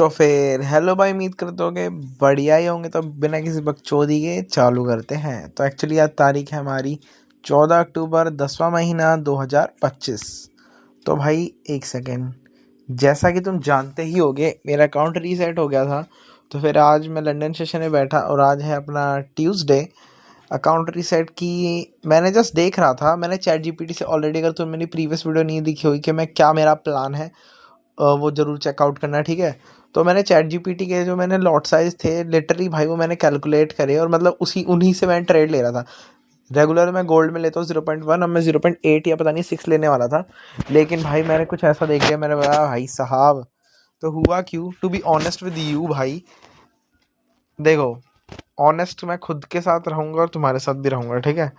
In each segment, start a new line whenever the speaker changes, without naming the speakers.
तो फिर हेलो भाई, उम्मीद करते हो कि बढ़िया ही होंगे। तो बिना किसी बकचोदी के चालू करते हैं। तो एक्चुअली आज तारीख है हमारी 14 अक्टूबर, 10वां महीना 2025। तो भाई एक सेकेंड, जैसा कि तुम जानते ही होगे मेरा अकाउंट रीसेट हो गया था। तो फिर आज मैं लंदन सेशन में बैठा और आज है अपना ट्यूसडे। अकाउंट रीसेट की मैंने जस्ट देख रहा था, मैंने चैट जीपीटी से ऑलरेडी, अगर तुम मेरी प्रीवियस वीडियो नहीं देखी होगी कि मैं क्या मेरा प्लान है, वो ज़रूर चेकआउट करना, ठीक है। तो मैंने चैट जीपीटी के जो मैंने लॉट साइज थे लिटरली भाई वो मैंने कैलकुलेट करे और मतलब उन्हीं से मैं ट्रेड ले रहा था। रेगुलर मैं गोल्ड में लेता हूँ 0.1, अब मैं 0.8 या पता नहीं 6 लेने वाला था। लेकिन भाई मैंने कुछ ऐसा देख लिया, मैंने बोला भाई साहब, तो हुआ क्यों, to be honest with you भाई। देखो, ऑनेस्ट मैं खुद के साथ रहूँगा और तुम्हारे साथ भी रहूँगा, ठीक है।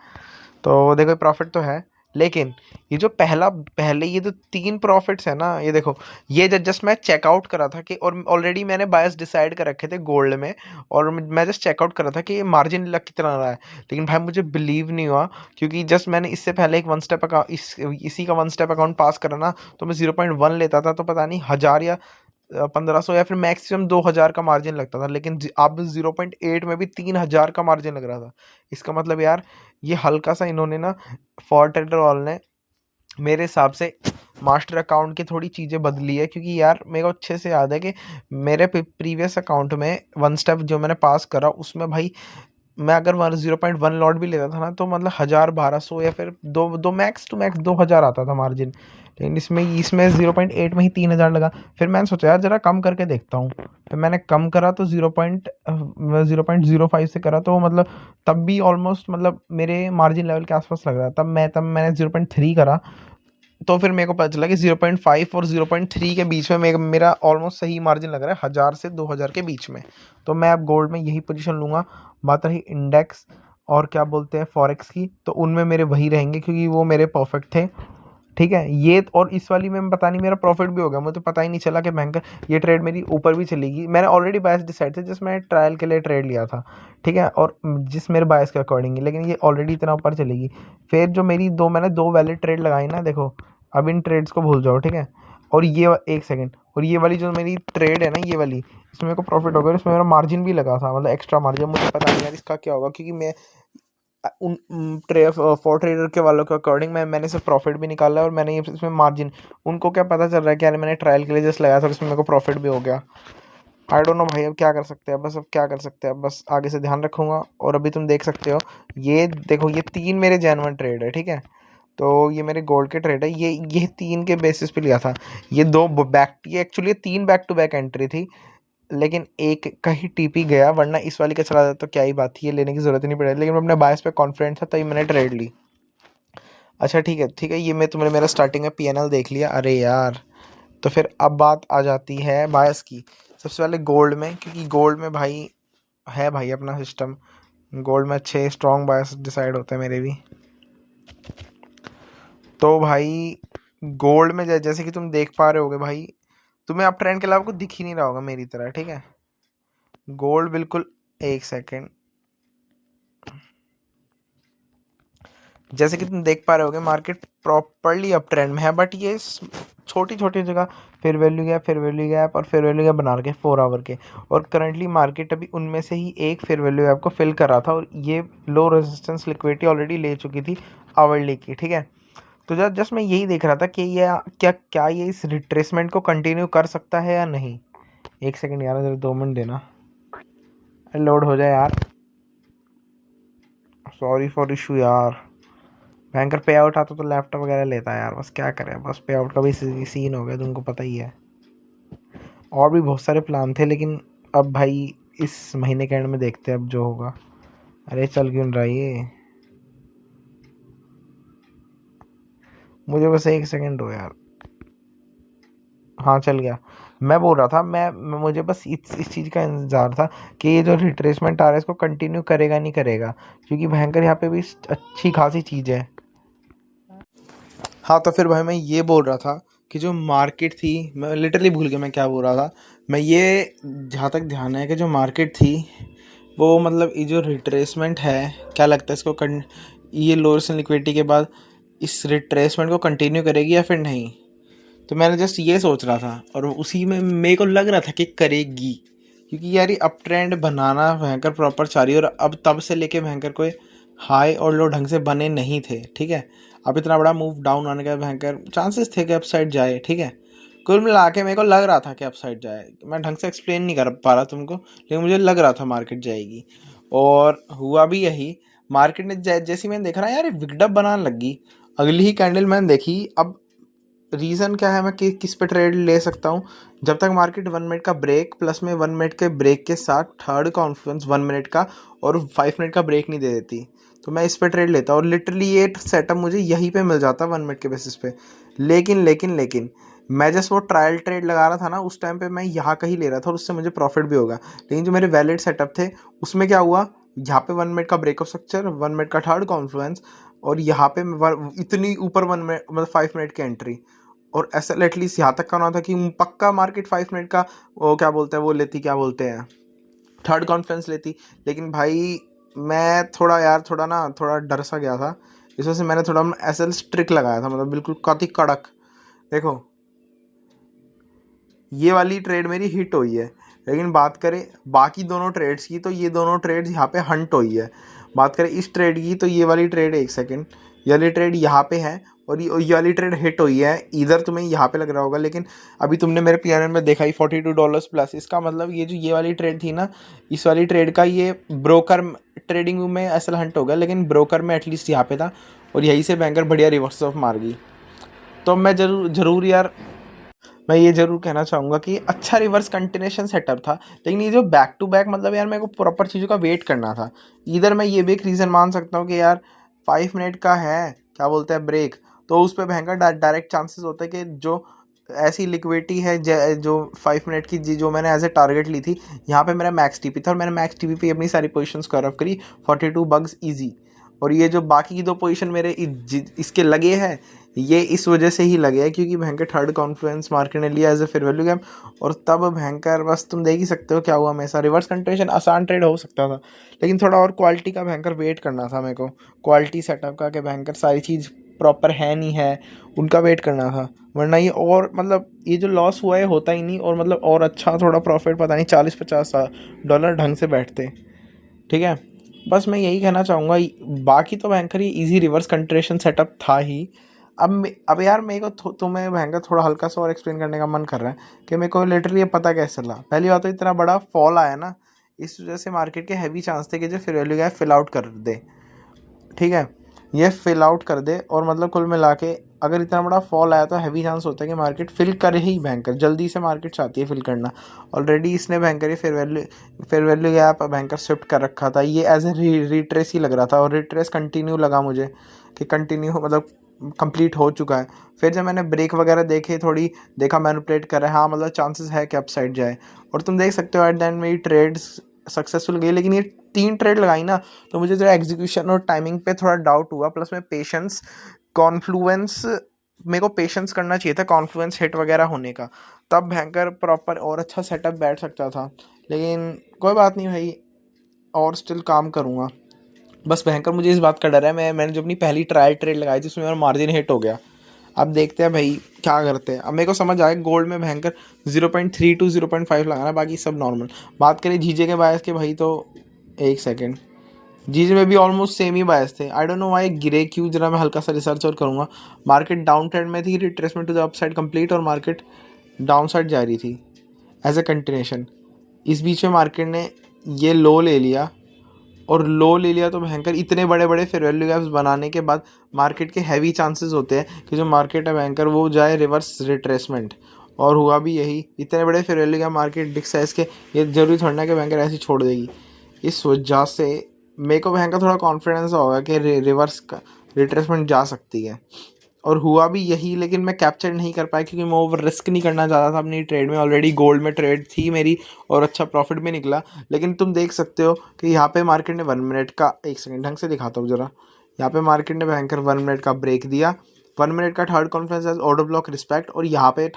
तो देखो प्रॉफिट तो है, लेकिन ये जो पहले ये जो 3 प्रॉफिट्स है ना, ये देखो, ये जस्ट मैं चेकआउट करा था कि, और ऑलरेडी मैंने बायस डिसाइड कर रखे थे गोल्ड में, और मैं जस्ट चेकआउट करा था कि ये मार्जिन लग कितना रहा है। लेकिन भाई मुझे बिलीव नहीं हुआ, क्योंकि जस्ट मैंने इससे पहले एक इसी का 1 स्टेप अकाउंट पास करा ना, तो मैं 0.1 लेता था, तो पता नहीं 1000 या 1500 या फिर मैक्सिमम 2000 का मार्जिन लगता था। लेकिन अब 0.8 में भी 3000 का मार्जिन लग रहा था। इसका मतलब यार ये हल्का सा इन्होंने ना, फॉर ट्रेडर वाल ने मेरे हिसाब से मास्टर अकाउंट की थोड़ी चीज़ें बदली है। क्योंकि यार मेरे को अच्छे से याद है कि मेरे प्रीवियस अकाउंट में 1 स्टेप जो मैंने पास करा उसमें भाई मैं अगर 0.1 लॉट भी लेता था ना, तो मतलब 1000 1200 या फिर दो मैक्स टू मैक्स 2000 आता था मार्जिन। लेकिन इसमें 0.8 में ही 3000 लगा। फिर मैंने सोचा यार जरा कम करके देखता हूँ। फिर मैंने कम करा तो 0.05 से करा, तो मतलब तब भी ऑलमोस्ट मतलब मेरे मार्जिन लेवल के आसपास लग रहा। तब मैंने 0.3 करा, तो फिर मेरे को पता चला कि 0.5 और 0.3 के बीच में मेरा ऑलमोस्ट सही मार्जिन लग रहा है, 1000 से 2000 के बीच में। तो मैं अब गोल्ड में यही पोजीशन लूँगा। बात रही इंडेक्स और क्या बोलते हैं फॉरेक्स की, तो उनमें मेरे वही रहेंगे क्योंकि वो मेरे परफेक्ट थे, ठीक है। ये और इस वाली में पता नहीं मेरा प्रॉफिट भी हो गया, मुझे तो पता ही नहीं चला कि बैंक ये ट्रेड मेरी ऊपर भी चलेगी। मैंने ऑलरेडी बायस डिसाइड थे, जिस मैं ट्रायल के लिए ट्रेड लिया था, ठीक है, और जिस मेरे बायस के अकॉर्डिंग, लेकिन ये ऑलरेडी इतना ऊपर चलेगी। फिर जो मैंने दो वैलिड ट्रेड लगाई ना, देखो अब इन ट्रेड्स को भूल जाओ, ठीक है। और ये एक सेकंड, और ये वाली जो मेरी ट्रेड है ना, ये वाली, इसमें मेरे को प्रॉफिट हो गया। इसमें मेरा मार्जिन भी लगा था, मतलब एक्स्ट्रा मार्जिन। मुझे पता नहीं यार इसका क्या होगा, क्योंकि मैं उन फॉर ट्रेडर के वालों के अकॉर्डिंग मैंने सिर्फ प्रॉफिट भी निकाला है, और मैंने इसमें मार्जिन, उनको क्या पता चल रहा है कि यार मैंने ट्रायल के लिए जस्ट लगाया था, इसमें मेरे को प्रॉफिट भी हो गया। आई डोंट नो भाई, अब क्या कर सकते हैं, बस अब क्या कर सकते हैं, बस आगे से ध्यान रखूंगा। और अभी तुम देख सकते हो, ये देखो, ये 3 मेरे जेन्युइन ट्रेड है, ठीक है। तो ये मेरे गोल्ड के ट्रेड है, ये 3 के बेसिस पे लिया था। ये actually 3 back to back entry थी, लेकिन एक कहीं टीपी गया, वरना इस वाली का चला जाता तो क्या ही बात थी, ये लेने की ज़रूरत ही नहीं पड़ी। लेकिन मैं अपने बायस पे कॉन्फिडेंट था, तभी मैंने ट्रेड ली। अच्छा ठीक है, ठीक है, ये तुमने मेरा स्टार्टिंग में पीएनएल देख लिया, अरे यार। तो फिर अब बात आ जाती है बायस की। सबसे पहले गोल्ड में, क्योंकि गोल्ड में भाई है भाई अपना सिस्टम। गोल्ड में अच्छे स्ट्रॉन्ग बायस डिसाइड होते हैं मेरे भी। तो भाई गोल्ड में जैसे कि तुम देख पा रहे होगे भाई, तुम्हें अप ट्रेंड के अलावा कुछ दिख ही नहीं रहा होगा मेरी तरह, ठीक है। गोल्ड बिल्कुल, एक सेकेंड, जैसे कि तुम देख पा रहे होगे मार्केट प्रॉपरली अप ट्रेंड में है, बट ये छोटी छोटी जगह फिर वैल्यू गैप, फिर वैल्यू गैप और फिर वैल्यू गैप बना रखे 4 आवर के। और करंटली मार्केट अभी उनमें से ही एक फिर वैल्यू गैप को फिल कर रहा था, और ये लो रेजिस्टेंस लिक्विडिटी ऑलरेडी ले चुकी थी आवरली की, ठीक है। तो जस्ट मैं यही देख रहा था कि ये क्या ये इस रिट्रेसमेंट को कंटिन्यू कर सकता है या नहीं। एक सेकेंड यार, जरा 2 मिनट देना, लोड हो जाए यार, सॉरी फॉर इशू यार। बैंकर पे आउट आता तो लैपटॉप वगैरह लेता है यार, बस क्या करें, बस पे आउट का भी सीन हो गया, तुमको पता ही है। और भी बहुत सारे प्लान थे, लेकिन अब भाई इस महीने के एंड में देखते हैं अब जो होगा। अरे चल क्यों रहा ये, मुझे बस एक सेकंड दो यार। हाँ चल गया। मैं बोल रहा था, मुझे बस इस चीज़ का इंतज़ार था कि ये जो रिट्रेसमेंट आ रहा है इसको कंटिन्यू करेगा नहीं करेगा, क्योंकि भयंकर यहाँ पे भी अच्छी खासी चीज़ है। हाँ तो फिर भाई मैं ये बोल रहा था कि जो मार्केट थी, मैं लिटरली भूल गया मैं क्या बोल रहा था। मैं ये, जहाँ तक ध्यान है कि जो मार्केट थी वो, मतलब ये जो रिट्रेसमेंट है, क्या लगता है इसको ये लोअर लिक्विडिटी के बाद इस रिट्रेसमेंट को कंटिन्यू करेगी या फिर नहीं। तो मैंने जस्ट ये सोच रहा था और उसी में मेरे को लग रहा था कि करेगी, क्योंकि यार ये अप ट्रेंड बनाना भयंकर प्रॉपर चाह रही है। और अब तब से लेके भयंकर कोई हाई और लो ढंग से बने नहीं थे, ठीक है। अब इतना बड़ा मूव डाउन आने का भयंकर चांसेस थे कि अपसाइड जाए, ठीक है। कुल मिला के मेरे को लग रहा था कि अपसाइड जाए, मैं ढंग से एक्सप्लेन नहीं कर पा रहा तुमको, लेकिन मुझे लग रहा था मार्केट जाएगी और हुआ भी यही। मार्केट ने जैसे मैंने देखा ना यार, विगडप बनाने लगी, अगली ही कैंडल मैंने देखी। अब रीज़न क्या है, मैं किस पे ट्रेड ले सकता हूँ, जब तक मार्केट 1 मिनट का ब्रेक प्लस में 1 मिनट के ब्रेक के साथ थर्ड कॉन्फ्लुएंस 1 मिनट का और 5 मिनट का ब्रेक नहीं दे देती, तो मैं इस पे ट्रेड लेता और लिटरली ये सेटअप मुझे यहीं पे मिल जाता 1 मिनट के बेसिस पे। लेकिन मैं जस्ट वो ट्रायल ट्रेड लगा रहा था ना, उस टाइम पे मैं यहाँ कहीं ले रहा था और उससे मुझे प्रॉफिट भी होगा। लेकिन जो मेरे वैलिड सेटअप थे उसमें क्या हुआ, यहाँ पे 1 मिनट का ब्रेक ऑफ स्ट्रक्चर, 1 मिनट का थर्ड कॉन्फ्लुएंस और यहाँ पे इतनी ऊपर 1 मिनट मतलब 5 मिनट की एंट्री। और ऐसा एटलीस्ट यहाँ तक का होना था कि पक्का मार्केट 5 मिनट का वो क्या बोलते हैं, वो लेती, क्या बोलते हैं, थर्ड कॉन्फ्रेंस लेती। लेकिन भाई मैं थोड़ा डर सा गया था, इस वजह से मैंने थोड़ा ऐसा स्ट्रिक लगाया था, मतलब बिल्कुल काफी कड़क। देखो ये वाली ट्रेड मेरी हिट हुई है, लेकिन बात करें बाकी दोनों ट्रेड्स की तो ये दोनों ट्रेड्स यहाँ पे हंट हुई है। बात करें इस ट्रेड की तो ये वाली ट्रेड, एक सेकेंड, ये वाली ट्रेड यहाँ पे है और ये वाली ट्रेड हिट हुई है। इधर तुम्हें यहाँ पे लग रहा होगा, लेकिन अभी तुमने मेरे पीएनएल में देखा ही $42 प्लस। इसका मतलब ये जो ये वाली ट्रेड थी ना, इस वाली ट्रेड का ये ब्रोकर ट्रेडिंग में असल हंट हो गया, लेकिन ब्रोकर में एटलीस्ट यहाँ पे था और यहीं से बैंकर बढ़िया रिवर्स ऑफ मार गई। तो मैं जरूर यार मैं ये जरूर कहना चाहूँगा कि अच्छा रिवर्स कंटिन्यूशन सेटअप था, लेकिन ये जो बैक टू बैक, मतलब यार मेरे को प्रॉपर चीज़ों का वेट करना था। इधर मैं ये भी एक रीज़न मान सकता हूँ कि यार 5 मिनट का है क्या बोलते हैं ब्रेक, तो उस पर भयंकर डायरेक्ट चांसेस होते हैं कि जो ऐसी लिक्विडिटी है जो 5 मिनट की जो मैंने एज ए टारगेट ली थी, यहाँ पे मेरा मैक्स टीपी था और मैंने मैक्स टीपी पे अपनी सारी पोजीशंस कवर ऑफ करी 42 बग्स ईजी। और ये जो बाकी की 2 पोजीशन मेरे इसके लगे हैं, ये इस वजह से ही लगे हैं क्योंकि भयंकर थर्ड कॉन्फ्लुएंस मार्केट ने लिया as a fair value gap. और तब भयंकर बस तुम देख ही सकते हो क्या हुआ, हमेशा रिवर्स कंटिन्यूशन आसान ट्रेड हो सकता था, लेकिन थोड़ा और क्वालिटी का भयंकर वेट करना था मेरे को, क्वालिटी सेटअप का कि भयंकर सारी चीज़ प्रॉपर है नहीं है, उनका वेट करना था। वरना ये और मतलब ये जो लॉस हुआ है होता ही नहीं, और मतलब और अच्छा थोड़ा प्रॉफिट पता नहीं $40-50 ढंग से बैठते, ठीक है। बस मैं यही कहना चाहूँगा, बाकी तो भयंकर ये इजी रिवर्स कंट्रेशन सेटअप था ही। अब यार मेरे को तुम्हें भयंकर थोड़ा हल्का सा और एक्सप्लेन करने का मन कर रहा है कि मेरे को लिटरली ये पता कैसे चला। पहली बात तो इतना बड़ा फॉल आया ना, इस वजह से मार्केट के हैवी चांस थे कि जो fair value gap fill out कर दे, ठीक है, ये फिल आउट कर दे। और मतलब कुल मिला के अगर इतना बड़ा फॉल आया तो हैवी चांस होता है कि मार्केट फिल करे ही, बैंकर जल्दी से मार्केट चाहती है फिल करना। ऑलरेडी इसने बैंकर ये fair value gap banker shift कर रखा था, ये एज ए रिट्रेस ही लग रहा था और रिट्रेस कंटिन्यू लगा मुझे कि कंटिन्यू मतलब कंप्लीट हो चुका है। फिर जब मैंने ब्रेक वगैरह देखे, थोड़ी देखा मैनिपुलेट कर रहा है, हाँ मतलब चांसेस है कि अपसाइड जाए। और तुम देख सकते हो एट द एंड मेरी ट्रेड्स सक्सेसफुल गई, लेकिन ये 3 ट्रेड लगाई ना, तो मुझे थोड़ा एग्जीक्यूशन और टाइमिंग पे थोड़ा डाउट हुआ, प्लस में पेशेंस कॉन्फ्लुएंस, मेरे को पेशेंस करना चाहिए था कॉन्फ्लुएंस हिट वगैरह होने का, तब भयंकर प्रॉपर और अच्छा सेटअप बैठ सकता था। लेकिन कोई बात नहीं भाई, और स्टिल काम करूँगा। बस भयंकर मुझे इस बात का डर है, मैंने जो अपनी पहली ट्रायल ट्रेड लगाई थी उसमें मेरा मार्जिन हिट हो गया। अब देखते हैं भाई क्या करते हैं। अब मेरे को समझ आया गोल्ड में भयंकर 0.3 to 0.5 लगाना, बाकी सब नॉर्मल। बात करें जीजे के बायस के भाई, तो एक सेकेंड, जीजे में भी ऑलमोस्ट सेम ही बायस थे। आई डोंट नो व्हाई गिरे क्यों, जरा मैं हल्का सा रिसर्च और करूँगा। मार्केट डाउन ट्रेंड में थी, retracement to the upside complete, और मार्केट डाउन साइड जा रही थी एज ए कंटिन्यूशन। इस बीच में मार्केट ने ये लो ले लिया, और लो ले लिया तो भयंकर इतने बड़े बड़े फेयर वैल्यू गैप्स बनाने के बाद मार्केट के हैवी चांसेस होते हैं कि जो मार्केट है भयंकर वो जाए रिवर्स रिट्रेसमेंट। और हुआ भी यही, इतने बड़े fair value gap market big size के, ये जरूरी थोड़ा ना कि भयंकर ऐसे छोड़ देगी। इस वजह से मेरे को भयंकर थोड़ा कॉन्फिडेंस होगा कि रिवर्स का रिट्रेसमेंट जा सकती है, और हुआ भी यही। लेकिन मैं कैप्चर नहीं कर पाया क्योंकि मैं ओवर रिस्क नहीं करना चाहता था अपनी ट्रेड में। ऑलरेडी गोल्ड में ट्रेड थी मेरी और अच्छा प्रॉफिट भी निकला। लेकिन तुम देख सकते हो कि यहाँ पे मार्केट ने 1 मिनट का, एक सेकंड ढंग से दिखाता हूँ जरा, यहाँ पे मार्केट ने भयंकर 1 मिनट का ब्रेक दिया, 1 मिनट का third conference order block respect, और यहाँ पे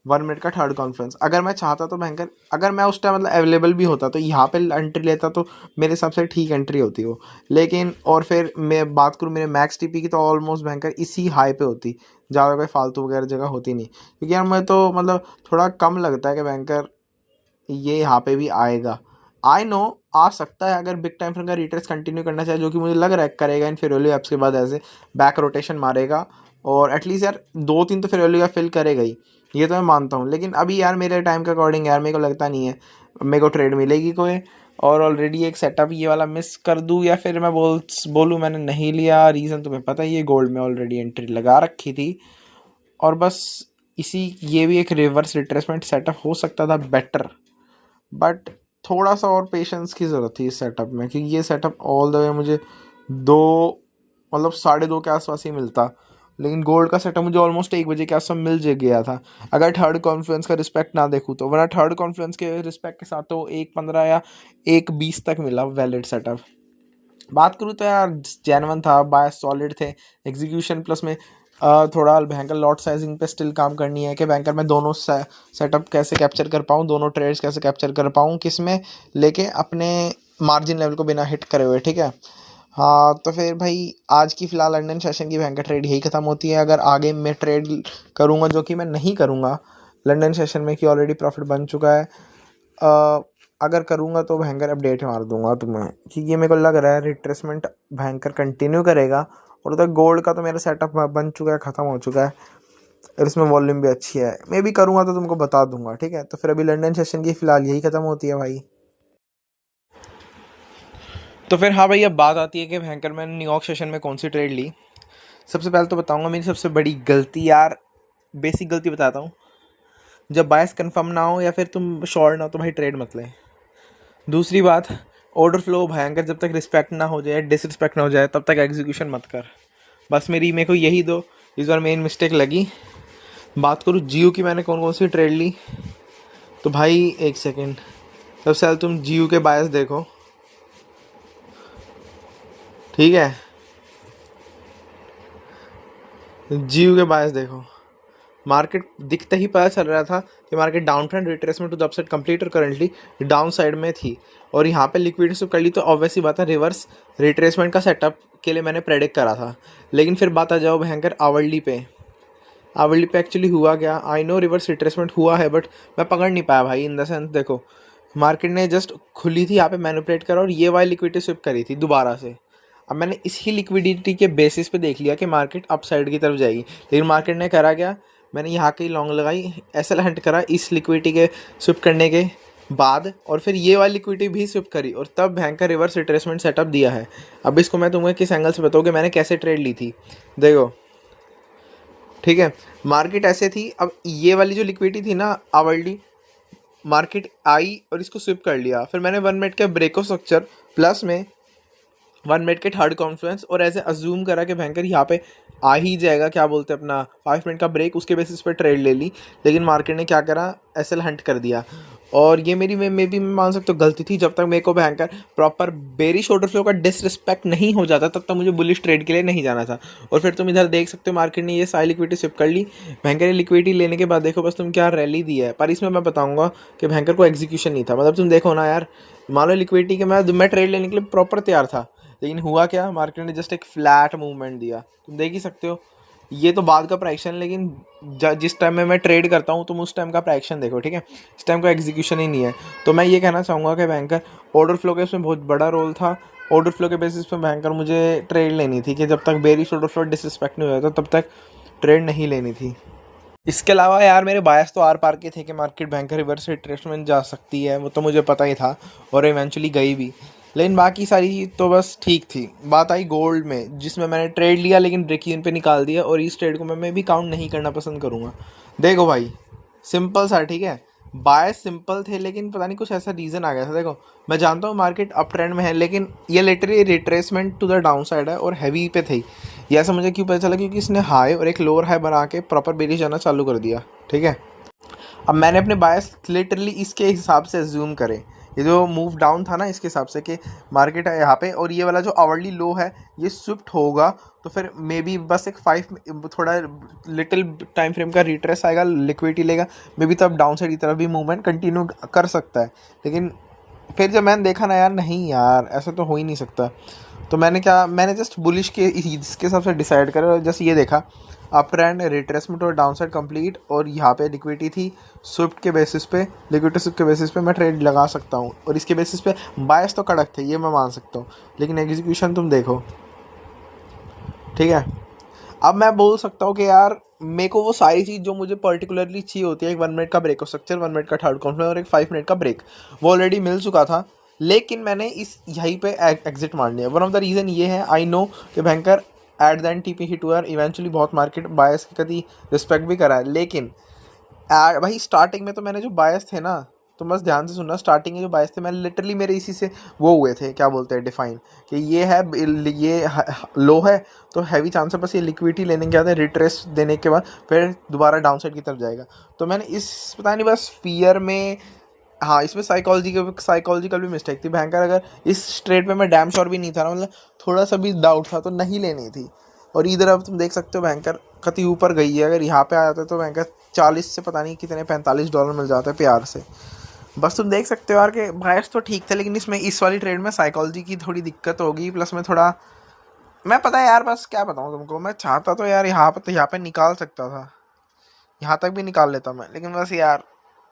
1 मिनट का थर्ड कॉन्फ्रेंस। अगर मैं चाहता तो भयंकर, अगर मैं उस टाइम मतलब अवेलेबल भी होता तो यहाँ पे एंट्री लेता तो मेरे हिसाब से ठीक एंट्री होती वो। लेकिन और फिर मैं बात करूँ मेरे मैक्स टीपी की तो ऑलमोस्ट भयंकर इसी हाई पे होती, ज़्यादा कोई फालतू वगैरह जगह होती नहीं, क्योंकि यार मैं तो मतलब थोड़ा कम लगता है कि भयंकर ये यहाँ पे भी आएगा। आई नो आ सकता है अगर बिग टाइम फ्रेम का रिट्रेस कंटिन्यू करना चाहे, जो कि मुझे लग रहा है करेगा इन फेरोलियो ऐप्स के बाद, ऐसे बैक रोटेशन मारेगा और एटलीस्ट यार 2-3 तो फेरोलियो फिल करेगा ही, ये तो मैं मानता हूँ। लेकिन अभी यार मेरे टाइम के अकॉर्डिंग यार मेरे को लगता नहीं है मेरे को ट्रेड मिलेगी कोई, और ऑलरेडी एक सेटअप ये वाला मिस कर दूँ या फिर मैं बोलूँ मैंने नहीं लिया। रीज़न तुम्हें पता ही है, गोल्ड में ऑलरेडी एंट्री लगा रखी थी और बस इसी, ये भी एक रिवर्स रिट्रेसमेंट सेटअप हो सकता था बेटर, बट थोड़ा सा और पेशेंस की ज़रूरत थी इस सेटअप में, क्योंकि ये सेटअप ऑल द वे मुझे 2 मतलब 2:30 के आसपास ही मिलता, लेकिन गोल्ड का सेटअप मुझे ऑलमोस्ट 1 बजे के आसपास मिल गया था अगर थर्ड कॉन्फ्रेंस का रिस्पेक्ट ना देखूँ तो, वरना थर्ड कॉन्फ्रेंस के रिस्पेक्ट के साथ तो 1:15 या 1:20 तक मिला वैलिड सेटअप। बात करूँ तो यार जेन्युइन था, बायस सॉलिड थे, एग्जीक्यूशन प्लस में थोड़ा भयंकर लॉट साइजिंग पे स्टिल काम करनी है कि भयंकर मैं दोनों सेटअप कैसे कैप्चर कर पाऊँ, दोनों ट्रेड्स कैसे कैप्चर कर पाऊँ, किस में लेके अपने मार्जिन लेवल को बिना हिट करे हुए, ठीक है। हाँ तो फिर भाई आज की फ़िलहाल लंदन सेशन की भयंकर ट्रेड यही ख़त्म होती है। अगर आगे मैं ट्रेड करूँगा, जो कि मैं नहीं करूँगा लंदन सेशन में, कि ऑलरेडी प्रॉफिट बन चुका है, अगर करूँगा तो भयंकर अपडेट मार दूंगा तुम्हें, क्योंकि मेरे को लग रहा है रिट्रेसमेंट भयंकर कंटिन्यू करेगा। और उधर गोल्ड का तो मेरा सेटअप बन चुका है, ख़त्म हो चुका है और इसमें वॉल्यूम भी अच्छी है। मैं भी करूँगा तो तुमको बता दूंगा, ठीक है। तो फिर अभी लंदन सेशन की फ़िलहाल यही ख़त्म होती है भाई। तो फिर हाँ भाई, अब बात आती है कि भयंकर मैंने न्यूयॉर्क सेशन में कौन सी ट्रेड ली। सबसे पहले तो बताऊँगा मेरी सबसे बड़ी गलती, यार बेसिक गलती बताता हूँ, जब बायस कंफर्म ना हो या फिर तुम शॉर्ट ना हो तो भाई ट्रेड मत लें। दूसरी बात, ऑर्डर फ्लो भयंकर जब तक रिस्पेक्ट ना हो जाए, डिसरिस्पेक्ट ना हो जाए, तब तक एग्जीक्यूशन मत कर। बस मेरे को यही दो इस बार मेन मिस्टेक लगी। बात करूँ जियो की, मैंने कौन कौन सी ट्रेड ली, तो भाई एक सेकेंड, सबसे पहले तुम जियो के बायस देखो, ठीक है, जियो के बायस देखो। मार्केट दिखते ही पता चल रहा था कि market downtrend retracement to the upside complete और करंटली डाउन साइड में थी, और यहाँ पे लिक्विडिटी स्विप कर ली, तो ऑब्वियस ही बात है रिवर्स रिट्रेसमेंट का सेटअप के लिए मैंने प्रेडिक्ट करा था। लेकिन फिर बात आ जाओ भयंकर आवरली पे, आवरली पे एक्चुअली हुआ क्या, आई नो रिवर्स रिट्रेसमेंट हुआ है बट मैं पकड़ नहीं पाया भाई। इन द सेंस देखो, मार्केट ने जस्ट खुली थी यहाँ पे मैनिपुलेट करा और ये वाली लिक्विडिटी स्विप करी थी दोबारा से। अब मैंने इसी लिक्विडिटी के बेसिस पे देख लिया कि मार्केट अप साइड की तरफ जाएगी, लेकिन मार्केट ने करा क्या, मैंने यहाँ की लॉन्ग लगाई, एसएल हंट करा इस लिक्विडिटी के स्विप करने के बाद, और फिर ये वाली लिक्विडिटी भी स्विप करी और तब भयंकर रिवर्स रिट्रेसमेंट सेटअप दिया है। अब इसको मैं तुम्हें किस एंगल से बताऊँ कि मैंने कैसे ट्रेड ली थी, देखो ठीक है। मार्केट ऐसे थी, अब ये वाली जो लिक्विडिटी थी ना आवरली, मार्केट आई और इसको स्विप कर लिया, फिर मैंने 1 मिनट के ब्रेको स्ट्रक्चर प्लस में 1 मिनट के थर्ड कॉन्फ्रेंस और ऐसे अज्यूम करा कि भयंकर यहाँ पे आ ही जाएगा, क्या बोलते हैं अपना 5 मिनट का ब्रेक, उसके बेसिस पे ट्रेड ले ली। लेकिन मार्केट ने क्या करा, एसएल हंट कर दिया, और ये मेरी मैं भी मान सकता हूँ गलती थी। जब तक मेरे को भयंकर प्रॉपर बेरिश ऑर्डर फ्लो का डिसरिस्पेक्ट नहीं हो जाता तब तक मुझे बुलिश ट्रेड के लिए नहीं जाना था। और फिर तुम इधर देख सकते हो मार्केट ने ये सारी लिक्विडिटी स्विप कर ली, भयंकर लिक्विडिटी लेने के बाद देखो बस तुम क्या रैली दी है। पर इसमें मैं बताऊंगा कि भयंकर को एग्जीक्यूशन नहीं था, मतलब तुम देखो ना यार, मान लो लिक्विडिटी के मैं ट्रेड लेने के लिए प्रॉपर तैयार था, लेकिन हुआ क्या, मार्केट ने जस्ट एक फ्लैट मूवमेंट दिया, तुम देख ही सकते हो। ये तो बाद का प्राइक्शन, लेकिन जिस टाइम में मैं ट्रेड करता हूँ तुम उस टाइम का प्राइक्शन देखो, ठीक है। इस टाइम का एग्जीक्यूशन ही नहीं है। तो मैं ये कहना चाहूँगा कि बैंकर ऑर्डर फ्लो के उसमें बहुत बड़ा रोल था। ऑर्डर फ्लो के बेसिस पे बैंकर मुझे ट्रेड लेनी थी कि जब तक बेरिश ऑर्डर फ्लो डिसरिस्पेक्ट नहीं हो जाता तब तक ट्रेड नहीं लेनी थी। इसके अलावा यार मेरे बायस तो आर पार के थे कि मार्केट बैंकर रिवर्स रिट्रेसमेंट जा सकती है, वो तो मुझे पता ही था और इवेंचुअली गई भी। लेकिन बाकी सारी तो बस ठीक थी। बात आई गोल्ड में, जिसमें मैंने ट्रेड लिया लेकिन ब्रेक इवन पे निकाल दिया, और इस ट्रेड को मैं भी काउंट नहीं करना पसंद करूँगा। देखो भाई सिंपल सा, ठीक है, बायस सिंपल थे लेकिन पता नहीं कुछ ऐसा रीज़न आ गया था। देखो मैं जानता हूँ मार्केट अप ट्रेंड में है, लेकिन ये literally retracement to the downside है और हैवी पे थी। ये ऐसा मुझे क्यों पता चला, क्योंकि इसने हाई और एक लोअर हाई बना के प्रॉपर बेरिश जाना चालू कर दिया, ठीक है। अब मैंने अपने बायस लिटरली इसके हिसाब से अज्यूम करे ये जो मूव डाउन था ना इसके हिसाब से कि मार्केट है यहाँ पे और ये वाला जो आवरली लो है ये स्विफ्ट होगा, तो फिर मे बी बस एक 5 थोड़ा लिटिल टाइम फ्रेम का रिट्रेस आएगा, लिक्विडिटी लेगा, मे बी तब डाउन साइड की तरफ भी मूवमेंट कंटिन्यू कर सकता है। लेकिन फिर जब मैंने देखा ना यार, नहीं यार ऐसा तो हो ही नहीं सकता, तो मैंने जस्ट बुलिश के इसके हिसाब से डिसाइड करा और जस्ट ये देखा अप ट्रेंड, रिट्रेसमेंट और डाउन साइड कंप्लीट, और यहाँ पे लिक्विडिटी थी स्विफ्ट के बेसिस पे, लिक्विडिटी स्विफ्ट के बेसिस पे मैं ट्रेड लगा सकता हूँ, और इसके बेसिस पे बायस तो कड़क थे ये मैं मान सकता हूँ, लेकिन एग्जीक्यूशन तुम देखो, ठीक है। अब मैं बोल सकता हूँ कि यार मेरे को वो सारी चीज़ जो मुझे पर्टिकुलरली चाहिए होती है, एक 1 मिनट का ब्रेक ऑफ स्ट्रक्चर, 1 मिनट का थर्ड कॉन्फ्रेंस और एक 5 मिनट का ब्रेक, वो ऑलरेडी मिल चुका था, लेकिन मैंने इस यहीं पे एग्जिट मार लिया। वन ऑफ द रीज़न ये है, आई नो कि भयंकर at the end TP hit हुआ, इवेंचुअली बहुत मार्केट बायस की कभी रिस्पेक्ट भी करा है, लेकिन भाई स्टार्टिंग में तो मैंने जो बायस थे ना, तो बस ध्यान से सुनना, स्टार्टिंग में जो बायस थे मैं लिटरली मेरे इसी से वो हुए थे, क्या बोलते हैं, डिफाइन, कि ये है, ये लो है तो हैवी चांस है बस ये लिक्विडिटी लेने के बाद रिट्रेस देने के बाद फिर दोबारा डाउन साइड की तरफ जाएगा। तो मैंने इस पता नहीं बस फियर में, हाँ इसमें साइकोलॉजिकल भी मिस्टेक थी भयंकर, अगर इस ट्रेड पे मैं डैम श्योर भी नहीं था ना, मतलब थोड़ा सा भी डाउट था तो नहीं लेनी थी। और इधर अब तुम देख सकते हो भयंकर कति ऊपर गई है, अगर यहाँ पे आ जाते तो भयंकर 40 से पता नहीं कितने $45 मिल जाते प्यार से। बस तुम देख सकते हो यार कि बायस तो ठीक था, लेकिन इसमें इस वाली ट्रेड में साइकोलॉजी की थोड़ी दिक्कत होगी, प्लस में थोड़ा, मैं पता है यार बस क्या बताऊँ तुमको, मैं चाहता तो यार यहाँ पे निकाल सकता था, यहाँ तक भी निकाल लेता मैं, लेकिन बस यार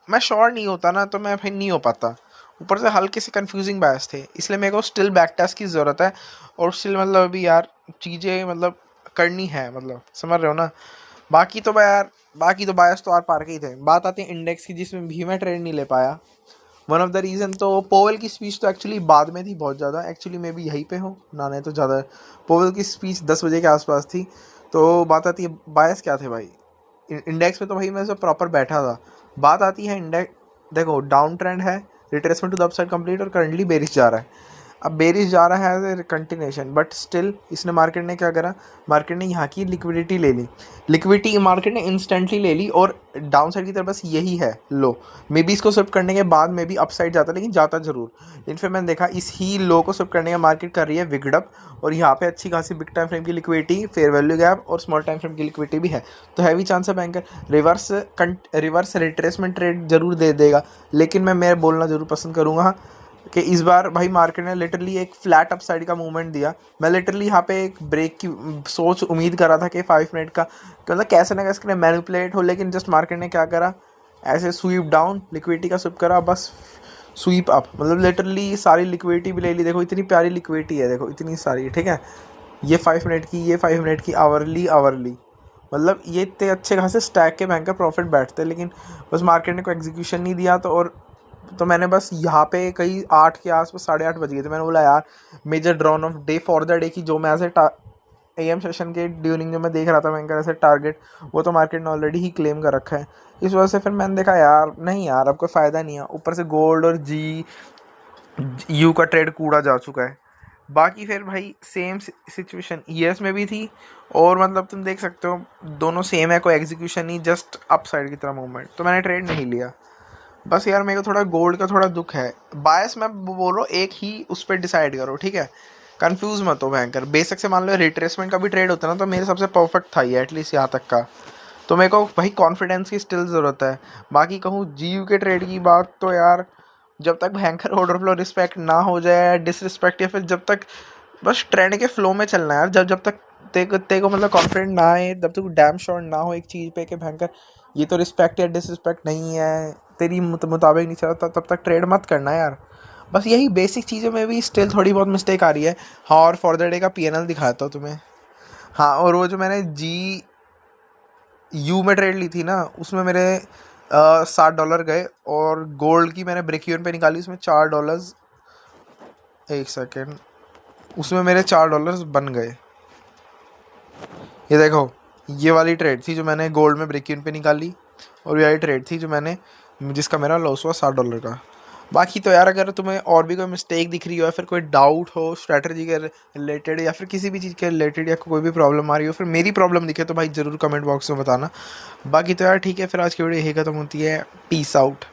मैं श्योर नहीं होता ना तो मैं फिर नहीं हो पाता, ऊपर से हल्के से कंफ्यूजिंग बायस थे, इसलिए मेरे को स्टिल बैक टेस्ट की ज़रूरत है, और स्टिल मतलब अभी यार चीज़ें मतलब करनी है, मतलब समझ रहे हो ना। बाकी तो यार बाकी तो बायस तो आर पार के ही थे। बात आती है इंडेक्स की, जिसमें भी मैं ट्रेड नहीं ले पाया। वन ऑफ द रीज़न तो पोवेल की स्पीच तो एक्चुअली बाद में थी बहुत ज़्यादा, एक्चुअली मैं भी यहीं पे हूँ ना, नहीं तो ज़्यादा, पोवेल की स्पीच 10 बजे के आसपास थी। तो बात आती है बायस क्या थे भाई, इंडेक्स में तो भाई मैं सब प्रॉपर बैठा था। बात आती है इंडेक्स, देखो डाउन ट्रेंड है, retracement to the upside complete, और करंटली बेरिश जा रहा है। अब बेरिश जा रहा है as a continuation, but still इसने मार्केट ने क्या करा, मार्केट ने यहाँ की लिक्विडिटी ले ली, लिक्विडिटी मार्केट ने इंस्टेंटली ले ली, और डाउन साइड की तरफ बस यही है लो, मे बी इसको स्विफ्ट करने के बाद मे बी अपसाइड जाता, लेकिन जाता जरूर। लेकिन फिर मैंने देखा इस ही लो को स्विफ्ट करने का मार्केट कर रही है विगडअप, और यहाँ पे अच्छी खासी बिग टाइम फ्रेम की लिक्विडिटी, फेयर वैल्यू गैप और स्मॉल टाइम फ्रेम की लिक्विडिटी भी है, तो हैवी चांस है बैंकर रिवर्स रिट्रेसमेंट ट्रेड जरूर दे देगा। लेकिन मैं बोलना जरूर पसंद करूँगा कि इस बार भाई मार्केट ने लिटरली एक फ्लैट अपसाइड का मूवमेंट दिया। मैं लिटरली यहाँ पे एक ब्रेक की सोच उम्मीद कर रहा था कि 5 मिनट का, मतलब कैसे ना कैसे मैनिपुलेट हो, लेकिन जस्ट मार्केट ने क्या करा, ऐसे स्वीप डाउन, लिक्विडिटी का स्वीप करा, बस स्वीप अप, मतलब लिटरली सारी लिक्विडिटी भी ले ली। देखो इतनी प्यारी लिक्विडिटी है, देखो इतनी सारी, ठीक है, ये 5 मिनट की, ये 5 मिनट की, आवरली, मतलब ये इतने अच्छे खासे स्टैक के बैंकर प्रॉफिट बैठते हैं, लेकिन बस मार्केट ने कोई एग्जीक्यूशन नहीं दिया। तो मैंने बस यहाँ पे कहीं 8 के आसपास, 8:30 बज गए थे, मैंने बोला यार major drawn of day for the day की जो मैं ऐसे AM सेशन के ड्यूरिंग जो मैं देख रहा था बैंकर ऐसे टारगेट, वो तो मार्केट ने ऑलरेडी ही क्लेम कर रखा है। इस वजह से फिर मैंने देखा यार नहीं यार अब कोई फ़ायदा नहीं है, ऊपर से गोल्ड और GU का ट्रेड कूड़ा जा चुका है। बाकी फिर भाई सेम सिचुएशन ईएस में भी थी, और मतलब तुम देख सकते हो दोनों सेम है, कोई एग्जीक्यूशन नहीं, जस्ट अप साइड की तरह मूवमेंट, तो मैंने ट्रेड नहीं लिया। बस यार मेरे को थोड़ा गोल्ड का थोड़ा दुख है, बायस मैं बोल रहा हूँ एक ही उस पर डिसाइड करो, ठीक है, कंफ्यूज मत हो भयंकर। बेसिक से मान लो रिट्रेसमेंट का भी ट्रेड होता है ना, तो मेरे सबसे परफेक्ट था ये एटलीस्ट यहाँ तक का, तो मेरे को भाई कॉन्फिडेंस की स्टिल ज़रूरत है। बाकी कहूँ GU के ट्रेड की बात, तो यार जब तक भयंकर ऑर्डर फ्लो रिस्पेक्ट ना हो जाए, डिसरिस्पेक्ट, या फिर जब तक बस ट्रेंड के फ्लो में चलना है यार, जब तक तेरे को मतलब कॉन्फिडेंट ना आए, जब तक डैम श्योर ना हो एक चीज़ पे कि भयंकर ये तो रिस्पेक्ट या डिसरिस्पेक्ट नहीं है, तेरी मुताबिक नहीं चलता, तब तक ट्रेड मत करना यार। बस यही बेसिक चीज़ों में भी स्टिल थोड़ी बहुत मिस्टेक आ रही है। हाँ, और फॉर द डे का PNL दिखाता हूँ तुम्हें। हाँ, और वो जो मैंने GU में ट्रेड ली थी ना, उसमें मेरे $60 गए, और गोल्ड की मैंने ब्रेक इवन पे निकाली, उसमें $4, एक सेकेंड, उसमें मेरे $4 बन गए। ये देखो ये वाली ट्रेड थी जो मैंने गोल्ड में ब्रेक इवन पे निकाली, और ये वाली ट्रेड थी जो मैंने जिसका मेरा लॉस हुआ $60 का। बाकी तो यार अगर तुम्हें और भी कोई मिस्टेक दिख रही हो, या फिर कोई डाउट हो स्ट्रैटेजी के रिलेटेड, या फिर किसी भी चीज़ के रिलेटेड, या कोई भी प्रॉब्लम आ रही हो, फिर मेरी प्रॉब्लम दिखे तो भाई ज़रूर कमेंट बॉक्स में बताना। बाकी तो यार ठीक है, फिर आज की वीडियो यही खत्म होती है। Peace out.